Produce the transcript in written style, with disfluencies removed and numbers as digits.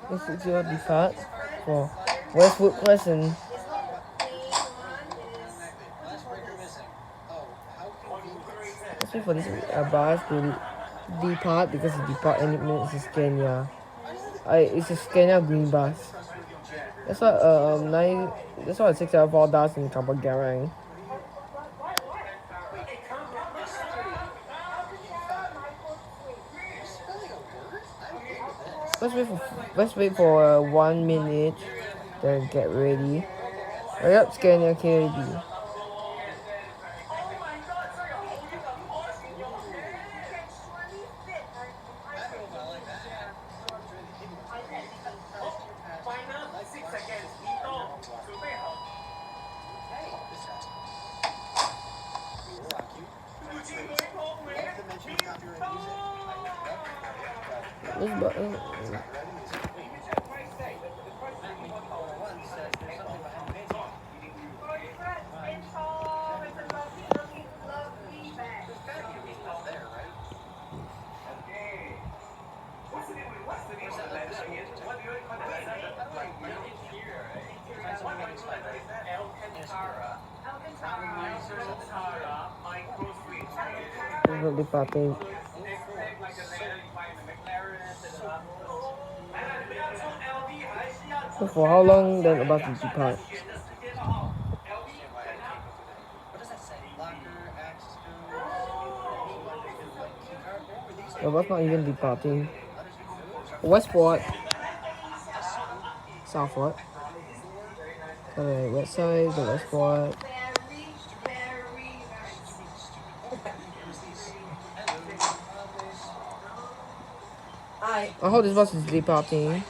This is your depart for Westwood Crescent. Let's wait for this bus to depart because it depart any minute. It's a Scania. It's a Scania green bus. That's what 674 does in Kampong Garang. Let's wait for 1 minute. Then get ready. Hurry up, Scania KAB. This button. Departing. So for how long then about to depart? The bus not even departing. Westport. Southport. Alright, west side, the Westport. I hope this bus is departing.